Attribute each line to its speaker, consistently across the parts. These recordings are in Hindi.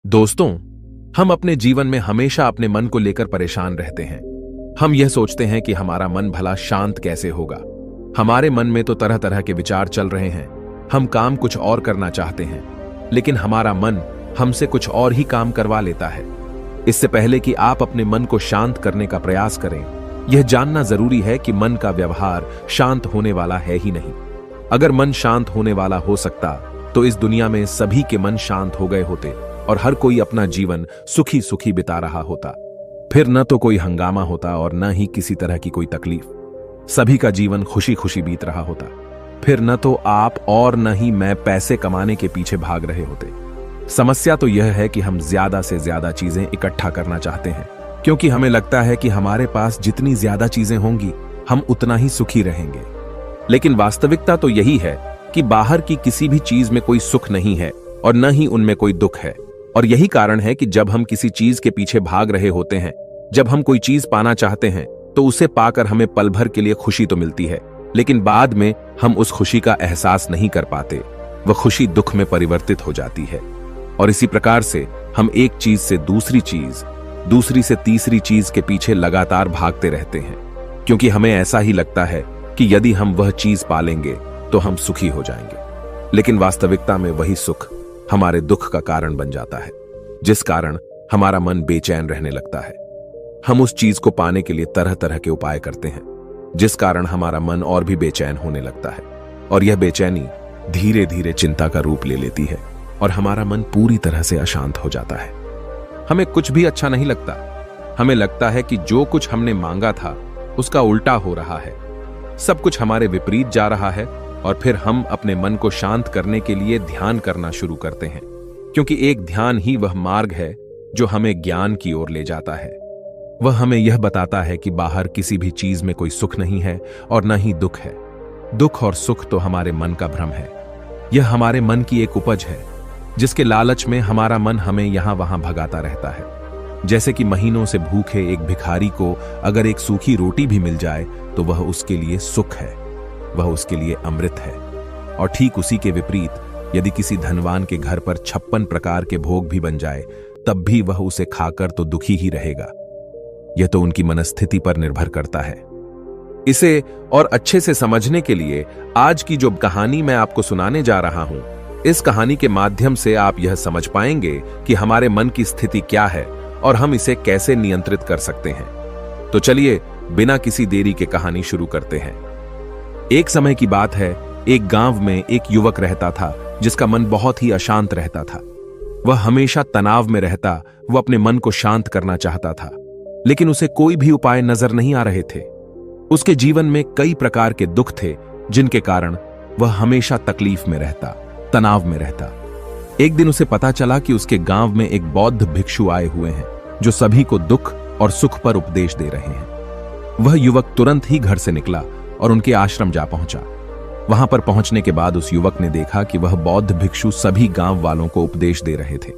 Speaker 1: दोस्तों, हम अपने जीवन में हमेशा अपने मन को लेकर परेशान रहते हैं। हम यह सोचते हैं कि हमारा मन भला शांत कैसे होगा। हमारे मन में तो तरह तरह के विचार चल रहे हैं। हम काम कुछ और करना चाहते हैं, लेकिन हमारा मन हमसे कुछ और ही काम करवा लेता है। इससे पहले कि आप अपने मन को शांत करने का प्रयास करें, यह जानना जरूरी है कि मन का व्यवहार शांत होने वाला है ही नहीं। अगर मन शांत होने वाला हो सकता तो इस दुनिया में सभी के मन शांत हो गए होते और हर कोई अपना जीवन सुखी सुखी बिता रहा होता। फिर न तो कोई हंगामा होता और न ही किसी तरह की कोई तकलीफ। सभी का जीवन खुशी खुशी बीत रहा होता। फिर न तो आप और न ही मैं पैसे कमाने के पीछे भाग रहे होते। समस्या तो यह है कि हम ज्यादा से ज्यादा चीजें इकट्ठा करना चाहते हैं, क्योंकि हमें लगता है कि हमारे पास जितनी ज्यादा चीजें होंगी हम उतना ही सुखी रहेंगे। लेकिन वास्तविकता तो यही है कि बाहर की किसी भी चीज में कोई सुख नहीं है और न ही उनमें कोई दुख है। और यही कारण है कि जब हम किसी चीज के पीछे भाग रहे होते हैं, जब हम कोई चीज पाना चाहते हैं, तो उसे पाकर हमें पल भर के लिए खुशी तो मिलती है, लेकिन बाद में हम उस खुशी का एहसास नहीं कर पाते। वह खुशी दुख में परिवर्तित हो जाती है। और इसी प्रकार से हम एक चीज से दूसरी चीज, दूसरी से तीसरी चीज के पीछे लगातार भागते रहते हैं, क्योंकि हमें ऐसा ही लगता है कि यदि हम वह चीज पालेंगे तो हम सुखी हो जाएंगे। लेकिन वास्तविकता में वही सुख हमारे दुख का कारण बन जाता है, जिस कारण हमारा मन बेचैन रहने लगता है। हम उस चीज को पाने के लिए तरह तरह के उपाय करते हैं, जिस कारण हमारा मन और भी बेचैन होने लगता है। और यह बेचैनी धीरे धीरे चिंता का रूप ले लेती है और हमारा मन पूरी तरह से अशांत हो जाता है। हमें कुछ भी अच्छा नहीं लगता। हमें लगता है कि जो कुछ हमने मांगा था उसका उल्टा हो रहा है। सब कुछ हमारे विपरीत जा रहा है। और फिर हम अपने मन को शांत करने के लिए ध्यान करना शुरू करते हैं, क्योंकि एक ध्यान ही वह मार्ग है जो हमें ज्ञान की ओर ले जाता है। वह हमें यह बताता है कि बाहर किसी भी चीज में कोई सुख नहीं है और न ही दुख है। दुख और सुख तो हमारे मन का भ्रम है। यह हमारे मन की एक उपज है, जिसके लालच में हमारा मन हमें यहां वहां भगाता रहता है। जैसे कि महीनों से भूखे एक भिखारी को अगर एक सूखी रोटी भी मिल जाए तो वह उसके लिए सुख है, वह उसके लिए अमृत है। और ठीक उसी के विपरीत यदि किसी धनवान के घर पर 56 प्रकार के भोग भी बन जाए, तब भी वह उसे खाकर तो दुखी ही रहेगा। यह तो उनकी मनस्थिति पर निर्भर करता है। इसे और अच्छे से समझने के लिए आज की जो कहानी मैं आपको सुनाने जा रहा हूं, इस कहानी के माध्यम से आप यह समझ पाएंगे कि हमारे मन की स्थिति क्या है और हम इसे कैसे नियंत्रित कर सकते हैं। तो चलिए बिना किसी देरी के कहानी शुरू करते हैं। एक समय की बात है, एक गांव में एक युवक रहता था जिसका मन बहुत ही अशांत रहता था। वह हमेशा तनाव में रहता। वह अपने मन को शांत करना चाहता था, लेकिन उसे कोई भी उपाय नजर नहीं आ रहे थे। उसके जीवन में कई प्रकार के दुख थे, जिनके कारण वह हमेशा तकलीफ में रहता, तनाव में रहता। एक दिन उसे पता चला कि उसके गांव में एक बौद्ध भिक्षु आए हुए हैं, जो सभी को दुख और सुख पर उपदेश दे रहे हैं। वह युवक तुरंत ही घर से निकला और उनके आश्रम जा पहुंचा। वहां पर पहुंचने के बाद उस युवक ने देखा कि वह बौद्ध भिक्षु सभी गांव वालों को उपदेश दे रहे थे।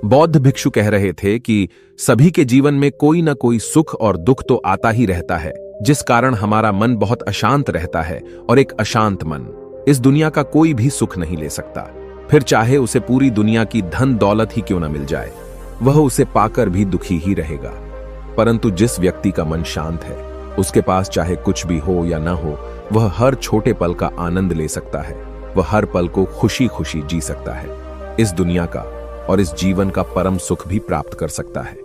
Speaker 1: बौद्ध भिक्षु कह रहे थे कि सभी के जीवन में कोई ना कोई सुख और दुख तो आता ही रहता है, जिस कारण हमारा मन बहुत अशांत रहता है। और एक अशांत मन इस दुनिया का कोई भी सुख नहीं ले सकता। फिर चाहे उसे पूरी दुनिया की धन दौलत ही क्यों न मिल जाए, वह उसे पाकर भी दुखी ही रहेगा। परंतु जिस व्यक्ति का मन शांत है, उसके पास चाहे कुछ भी हो या ना हो, वह हर छोटे पल का आनंद ले सकता है। वह हर पल को खुशी खुशी जी सकता है। इस दुनिया का और इस जीवन का परम सुख भी प्राप्त कर सकता है।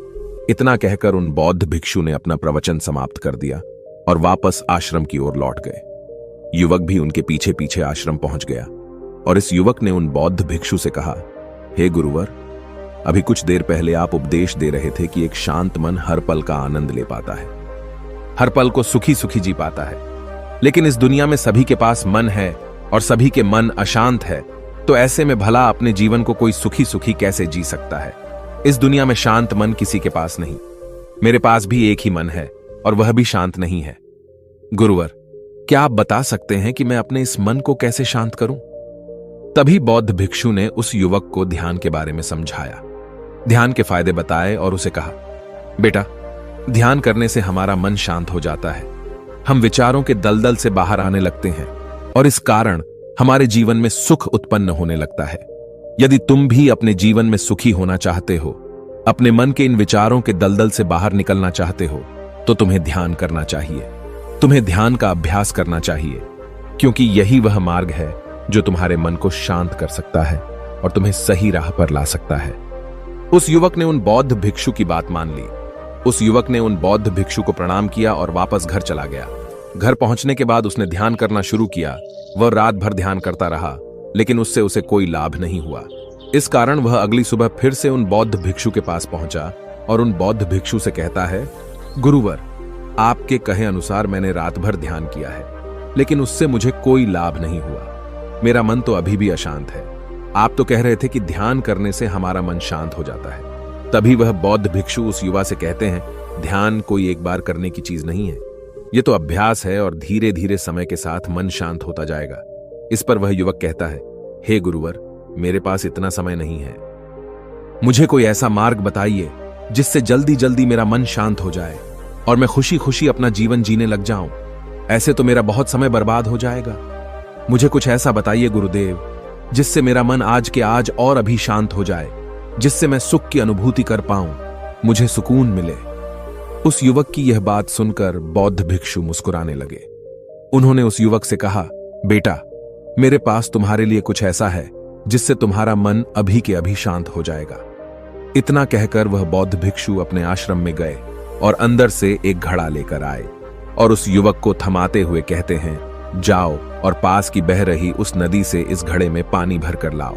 Speaker 1: इतना कहकर उन बौद्ध भिक्षु ने अपना प्रवचन समाप्त कर दिया और वापस आश्रम की ओर लौट गए। युवक भी उनके पीछे पीछे आश्रम पहुंच गया और इस युवक ने उन बौद्ध भिक्षु से कहा, हे गुरुवर, अभी कुछ देर पहले आप उपदेश दे रहे थे कि एक शांत मन हर पल का आनंद ले पाता है, हर पल को सुखी सुखी जी पाता है। लेकिन इस दुनिया में सभी के पास मन है और सभी के मन अशांत है, तो ऐसे में भला अपने जीवन को कोई सुखी सुखी कैसे जी सकता है। इस दुनिया में शांत मन किसी के पास नहीं। मेरे पास भी एक ही मन है और वह भी शांत नहीं है। गुरुवर, क्या आप बता सकते हैं कि मैं अपने इस मन को कैसे शांत करूं? तभी बौद्ध भिक्षु ने उस युवक को ध्यान के बारे में समझाया, ध्यान के फायदे बताए और उसे कहा, बेटा, ध्यान करने से हमारा मन शांत हो जाता है। हम विचारों के दलदल से बाहर आने लगते हैं और इस कारण हमारे जीवन में सुख उत्पन्न होने लगता है। यदि तुम भी अपने जीवन में सुखी होना चाहते हो, अपने मन के इन विचारों के दलदल से बाहर निकलना चाहते हो, तो तुम्हें ध्यान करना चाहिए। तुम्हें ध्यान का अभ्यास करना चाहिए, क्योंकि यही वह मार्ग है जो तुम्हारे मन को शांत कर सकता है और तुम्हें सही राह पर ला सकता है। उस युवक ने उन बौद्ध भिक्षु की बात मान ली। उस युवक ने उन बौद्ध भिक्षु को प्रणाम किया और वापस घर चला गया। घर पहुंचने के बाद उसने ध्यान करना शुरू किया। वह रात भर ध्यान करता रहा, लेकिन उससे उसे कोई लाभ नहीं हुआ। इस कारण वह अगली सुबह फिर से उन बौद्ध भिक्षु के पास पहुंचा और उन बौद्ध भिक्षु से कहता है, गुरुवर, आपके कहे अनुसार मैंने रात भर ध्यान किया है, लेकिन उससे मुझे कोई लाभ नहीं हुआ। मेरा मन तो अभी भी अशांत है। आप तो कह रहे थे कि ध्यान करने से हमारा मन शांत हो जाता है। तभी वह बौद्ध भिक्षु उस युवा से कहते हैं, ध्यान कोई एक बार करने की चीज नहीं है, ये तो अभ्यास है और धीरे धीरे समय के साथ मन शांत होता जाएगा। इस पर वह युवक कहता है, हे गुरुवर, मेरे पास इतना समय नहीं है। मुझे कोई ऐसा मार्ग बताइए जिससे जल्दी जल्दी मेरा मन शांत हो जाए और मैं खुशी खुशी अपना जीवन जीने लग जाऊं। ऐसे तो मेरा बहुत समय बर्बाद हो जाएगा। मुझे कुछ ऐसा बताइए गुरुदेव, जिससे मेरा मन आज के आज और अभी शांत हो जाए, जिससे मैं सुख की अनुभूति कर पाऊं, मुझे सुकून मिले। उस युवक की यह बात सुनकर बौद्ध भिक्षु मुस्कुराने लगे। उन्होंने उस युवक से कहा, बेटा, मेरे पास तुम्हारे लिए कुछ ऐसा है जिससे तुम्हारा मन अभी के अभी शांत हो जाएगा। इतना कहकर वह बौद्ध भिक्षु अपने आश्रम में गए और अंदर से एक घड़ा लेकर आए और उस युवक को थमाते हुए कहते हैं, जाओ और पास की बह रही उस नदी से इस घड़े में पानी भर कर लाओ।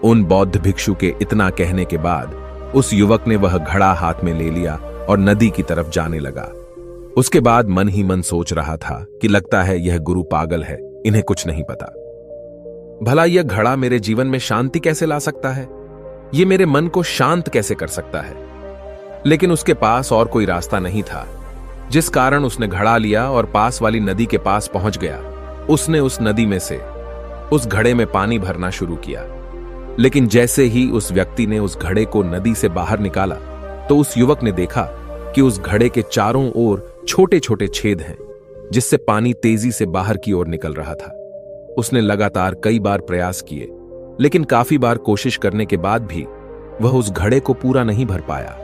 Speaker 1: उन बौद्ध भिक्षु के इतना कहने के बाद उस युवक ने वह घड़ा हाथ में ले लिया और नदी की तरफ जाने लगा। उसके बाद मन ही मन सोच रहा था कि लगता है यह गुरु पागल है, इन्हें कुछ नहीं पता। भला यह घड़ा मेरे जीवन में शांति कैसे ला सकता है? यह मेरे मन को शांत कैसे कर सकता है? लेकिन उसके पास और कोई रास्ता नहीं था, जिस कारण उसने घड़ा लिया और पास वाली नदी के पास पहुंच गया। उसने उस नदी में से उस घड़े में पानी भरना शुरू किया, लेकिन जैसे ही उस व्यक्ति ने उस घड़े को नदी से बाहर निकाला तो उस युवक ने देखा कि उस घड़े के चारों ओर छोटे छोटे छेद हैं, जिससे पानी तेजी से बाहर की ओर निकल रहा था। उसने लगातार कई बार प्रयास किए, लेकिन काफी बार कोशिश करने के बाद भी वह उस घड़े को पूरा नहीं भर पाया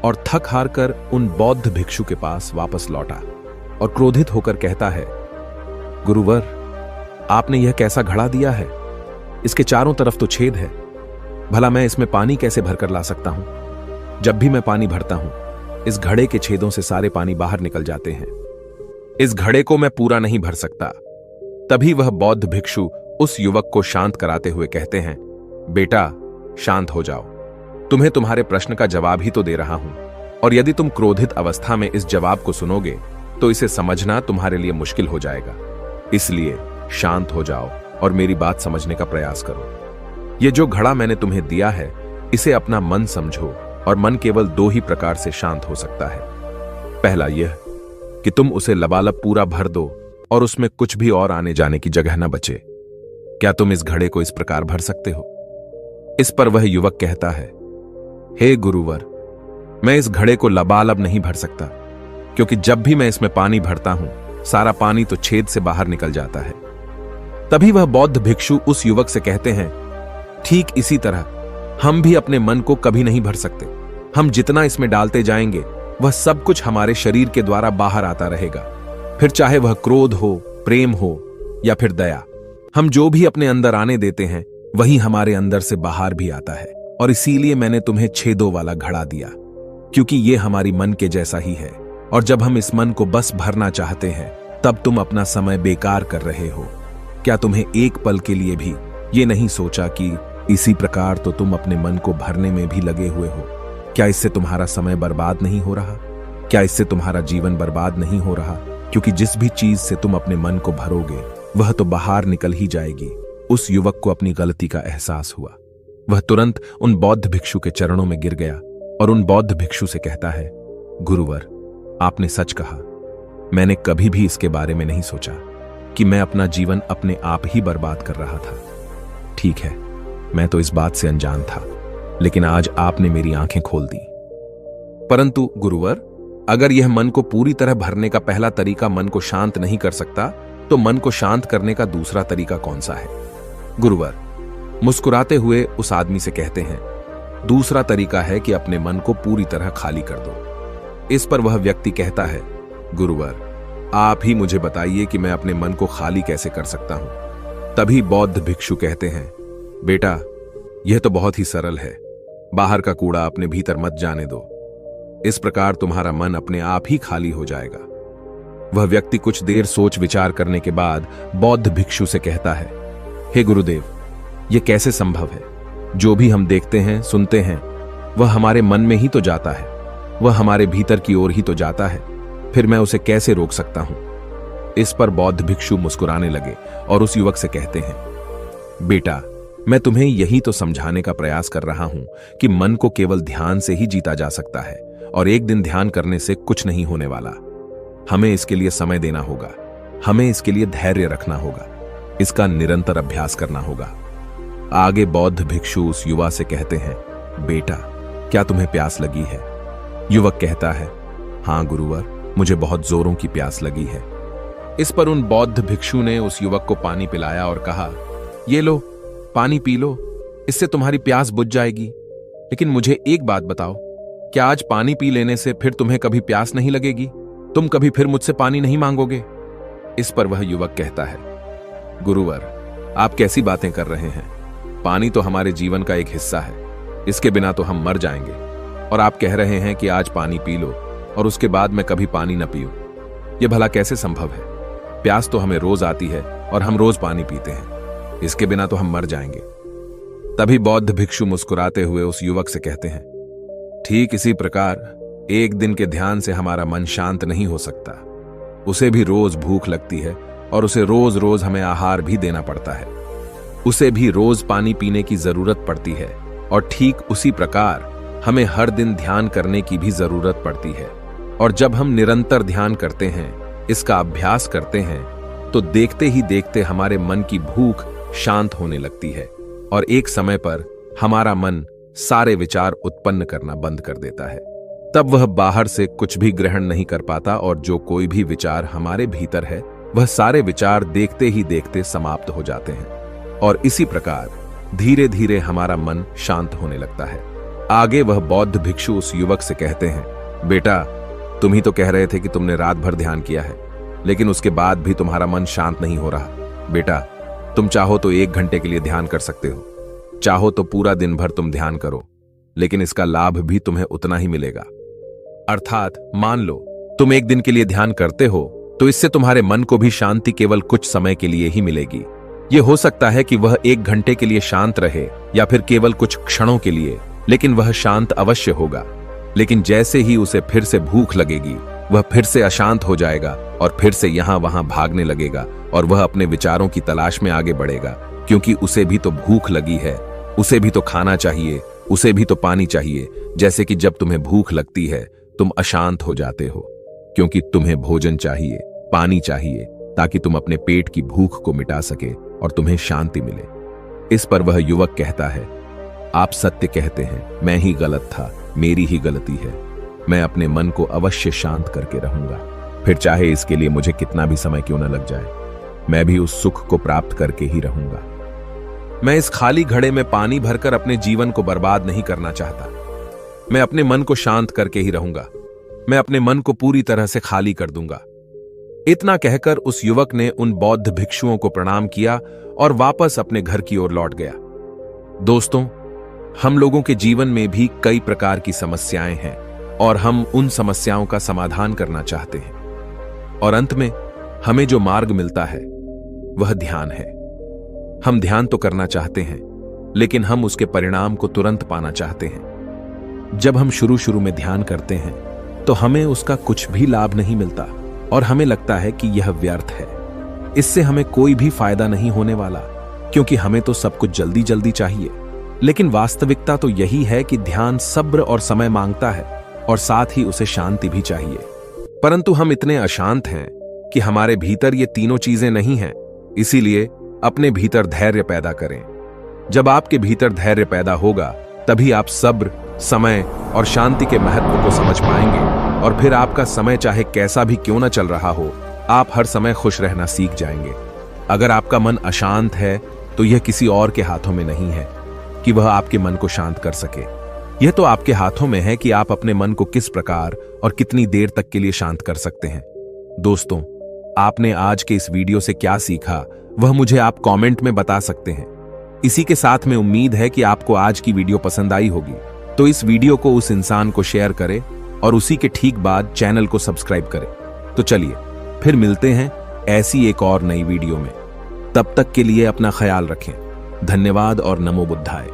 Speaker 1: और थक हार कर उन बौद्ध भिक्षु के पास वापस लौटा और क्रोधित होकर कहता है, गुरुवर, आपने यह कैसा घड़ा दिया है? इसके चारों तरफ तो छेद है। भला मैं इसमें पानी कैसे भरकर ला सकता हूं? जब भी मैं पानी भरता हूं, इस घड़े के छेदों से सारे पानी बाहर निकल जाते हैं। इस घड़े को मैं पूरा नहीं भर सकता। तभी वह बौद्ध भिक्षु उस युवक को शांत कराते हुए कहते हैं, बेटा, शांत हो जाओ। तुम्हें तुम्हारे प्रश्न का जवाब ही तो दे रहा हूं, और यदि तुम क्रोधित अवस्था में इस जवाब को सुनोगे तो इसे समझना तुम्हारे लिए मुश्किल हो जाएगा। इसलिए शांत हो जाओ और मेरी बात समझने का प्रयास करो। यह जो घड़ा मैंने तुम्हें दिया है, इसे अपना मन समझो, और मन केवल दो ही प्रकार से शांत हो सकता है। पहला यह कि तुम उसे लबालब पूरा भर दो और उसमें कुछ भी और आने जाने की जगह न बचे। क्या तुम इस घड़े को इस प्रकार भर सकते हो? इस पर वह युवक कहता है, हे गुरुवर, मैं इस घड़े को लबालब नहीं भर सकता, क्योंकि जब भी मैं इसमें पानी भरता हूं, सारा पानी तो छेद से बाहर निकल जाता है। तभी वह बौद्ध भिक्षु उस युवक से कहते हैं, ठीक इसी तरह हम भी अपने मन को कभी नहीं भर सकते। हम जितना इसमें डालते जाएंगे, वह सब कुछ हमारे शरीर के द्वारा बाहर आता रहेगा। फिर चाहे वह क्रोध हो, प्रेम हो या फिर दया, हम जो भी अपने अंदर आने देते हैं, वही हमारे अंदर से बाहर भी आता है। और इसीलिए मैंने तुम्हें छेदों वाला घड़ा दिया, क्योंकि यह हमारी मन के जैसा ही है। और जब हम इस मन को बस भरना चाहते हैं, तब तुम अपना समय बेकार कर रहे हो। क्या तुम्हें एक पल के लिए भी ये नहीं सोचा कि इसी प्रकार तो तुम अपने मन को भरने में भी लगे हुए हो? क्या इससे तुम्हारा समय बर्बाद नहीं हो रहा? क्या इससे तुम्हारा जीवन बर्बाद नहीं हो रहा? क्योंकि जिस भी चीज से तुम अपने मन को भरोगे, वह तो बाहर निकल ही जाएगी। उस युवक को अपनी गलती का एहसास हुआ। वह तुरंत उन बौद्ध भिक्षु के चरणों में गिर गया और उन बौद्ध भिक्षु से कहता है, गुरुवर, आपने सच कहा। मैंने कभी भी इसके बारे में नहीं सोचा कि मैं अपना जीवन अपने आप ही बर्बाद कर रहा था। ठीक है, मैं तो इस बात से अनजान था, लेकिन आज आपने मेरी आंखें खोल दी। परंतु गुरुवर, अगर यह मन को पूरी तरह भरने का पहला तरीका मन को शांत नहीं कर सकता, तो मन को शांत करने का दूसरा तरीका कौन सा है? गुरुवर, मुस्कुराते हुए उस आदमी से कहते हैं, दूसरा तरीका है कि अपने मन को पूरी तरह खाली कर दो। इस पर वह व्यक्ति कहता है, गुरुवर, आप ही मुझे बताइए कि मैं अपने मन को खाली कैसे कर सकता हूं। तभी बौद्ध भिक्षु कहते हैं, बेटा, यह तो बहुत ही सरल है। बाहर का कूड़ा अपने भीतर मत जाने दो। इस प्रकार तुम्हारा मन अपने आप ही खाली हो जाएगा। वह व्यक्ति कुछ देर सोच विचार करने के बाद बौद्ध भिक्षु से कहता है, हे गुरुदेव, यह कैसे संभव है? जो भी हम देखते हैं, सुनते हैं, वह हमारे मन में ही तो जाता है, वह हमारे भीतर की ओर ही तो जाता है। फिर मैं उसे कैसे रोक सकता हूं? इस पर बौद्ध भिक्षु मुस्कुराने लगे और उस युवक से कहते हैं, बेटा, मैं तुम्हें यही तो समझाने का प्रयास कर रहा हूं कि मन को केवल ध्यान से ही जीता जा सकता है और एक दिन ध्यान करने से कुछ नहीं होने वाला। हमें इसके लिए समय देना होगा, हमें इसके लिए धैर्य रखना होगा, इसका निरंतर अभ्यास करना होगा। आगे बौद्ध भिक्षु उस युवा से कहते हैं, बेटा, क्या तुम्हें प्यास लगी है? युवक कहता है, हां गुरुवर, मुझे बहुत जोरों की प्यास लगी है। इस पर उन बौद्ध भिक्षु ने उस युवक को पानी पिलाया और कहा, ये लो, पानी पी लो, इससे तुम्हारी प्यास बुझ जाएगी। लेकिन मुझे एक बात बताओ, क्या आज पानी पी लेने से फिर तुम्हें कभी प्यास नहीं लगेगी? तुम कभी फिर मुझसे पानी नहीं मांगोगे? इस पर वह युवक कहता है, गुरुवर, आप कैसी बातें कर रहे हैं? पानी तो हमारे जीवन का एक हिस्सा है, इसके बिना तो हम मर जाएंगे। और आप कह रहे हैं कि आज पानी पी लो और उसके बाद मैं कभी पानी न पीऊं। यह भला कैसे संभव है? प्यास तो हमें रोज आती है और हम रोज पानी पीते हैं, इसके बिना तो हम मर जाएंगे। तभी बौद्ध भिक्षु मुस्कुराते हुए उस युवक से कहते हैं, ठीक इसी प्रकार एक दिन के ध्यान से हमारा मन शांत नहीं हो सकता। उसे भी रोज भूख लगती है और उसे रोज रोज हमें आहार भी देना पड़ता है। उसे भी रोज पानी पीने की जरूरत पड़ती है और ठीक उसी प्रकार हमें हर दिन ध्यान करने की भी जरूरत पड़ती है। और जब हम निरंतर ध्यान करते हैं, इसका अभ्यास करते हैं, तो देखते ही देखते हमारे मन की भूख शांत होने लगती है और एक समय पर हमारा मन सारे विचार उत्पन्न करना बंद कर देता है। तब वह बाहर से कुछ भी ग्रहण नहीं कर पाता और जो कोई भी विचार हमारे भीतर है, वह सारे विचार देखते ही देखते समाप्त हो जाते हैं और इसी प्रकार धीरे धीरे हमारा मन शांत होने लगता है। आगे वह बौद्ध भिक्षु उस युवक से कहते हैं, बेटा, तुम ही तो कह रहे थे कि तुमने रात भर ध्यान किया है, लेकिन उसके बाद भी तुम्हारा मन शांत नहीं हो रहा। बेटा, तुम चाहो तो 1 घंटे के लिए ध्यान कर सकते हो, चाहो तो पूरा दिन भर तुम ध्यान करो, लेकिन इसका लाभ भी तुम्हें उतना ही मिलेगा। अर्थात मान लो तुम 1 दिन के लिए ध्यान करते हो तो इससे तुम्हारे मन को भी शांति केवल कुछ समय के लिए ही मिलेगी। यह हो सकता है कि वह 1 घंटे के लिए शांत रहे या फिर केवल कुछ क्षणों के लिए, लेकिन वह शांत अवश्य होगा। लेकिन जैसे ही उसे फिर से भूख लगेगी, वह फिर से अशांत हो जाएगा और फिर से यहां वहां भागने लगेगा और वह अपने विचारों की तलाश में आगे बढ़ेगा, क्योंकि उसे भी तो भूख लगी है, उसे भी तो खाना चाहिए, उसे भी तो पानी चाहिए। जैसे कि जब तुम्हें भूख लगती है तुम अशांत हो जाते हो, क्योंकि तुम्हें भोजन चाहिए, पानी चाहिए, ताकि तुम अपने पेट की भूख को मिटा सके और तुम्हें शांति मिले। इस पर वह युवक कहता है, आप सत्य कहते हैं, मैं ही गलत था, मेरी ही गलती है। मैं अपने मन को अवश्य शांत करके रहूंगा, फिर चाहे इसके लिए मुझे कितना भी समय क्यों न लग जाए, मैं भी उस सुख को प्राप्त करके ही रहूंगा। मैं इस खाली घड़े में पानी भरकर अपने जीवन को बर्बाद नहीं करना चाहता। मैं अपने मन को शांत करके ही रहूंगा, मैं अपने मन को पूरी तरह से खाली कर दूंगा। इतना कहकर उस युवक ने उन बौद्ध भिक्षुओं को प्रणाम किया और वापस अपने घर की ओर लौट गया। दोस्तों, हम लोगों के जीवन में भी कई प्रकार की समस्याएं हैं और हम उन समस्याओं का समाधान करना चाहते हैं, और अंत में हमें जो मार्ग मिलता है वह ध्यान है। हम ध्यान तो करना चाहते हैं, लेकिन हम उसके परिणाम को तुरंत पाना चाहते हैं। जब हम शुरू में ध्यान करते हैं तो हमें उसका कुछ भी लाभ नहीं मिलता और हमें लगता है कि यह व्यर्थ है, इससे हमें कोई भी फायदा नहीं होने वाला, क्योंकि हमें तो सब कुछ जल्दी जल्दी चाहिए। लेकिन वास्तविकता तो यही है कि ध्यान सब्र और समय मांगता है और साथ ही उसे शांति भी चाहिए। परंतु हम इतने अशांत हैं कि हमारे भीतर ये तीनों चीजें नहीं हैं। इसीलिए अपने भीतर धैर्य पैदा करें। जब आपके भीतर धैर्य पैदा होगा, तभी आप सब्र, समय और शांति के महत्व को समझ पाएंगे और फिर आपका समय चाहे कैसा भी क्यों ना चल रहा हो, आप हर समय खुश रहना सीख जाएंगे। अगर आपका मन अशांत है तो यह किसी और के हाथों में नहीं है कि वह आपके मन को शांत कर सके। यह तो आपके हाथों में है कि आप अपने मन को किस प्रकार और कितनी देर तक के लिए शांत कर सकते हैं। दोस्तों, आपने आज के इस वीडियो से क्या सीखा वह मुझे आप कमेंट में बता सकते हैं। इसी के साथ में उम्मीद है कि आपको आज की वीडियो पसंद आई होगी, तो इस वीडियो को उस इंसान को शेयर करें और उसी के ठीक बाद चैनल को सब्सक्राइब करें। तो चलिए फिर मिलते हैं ऐसी एक और नई वीडियो में। तब तक के लिए अपना ख्याल रखें। धन्यवाद और नमो बुद्धाय।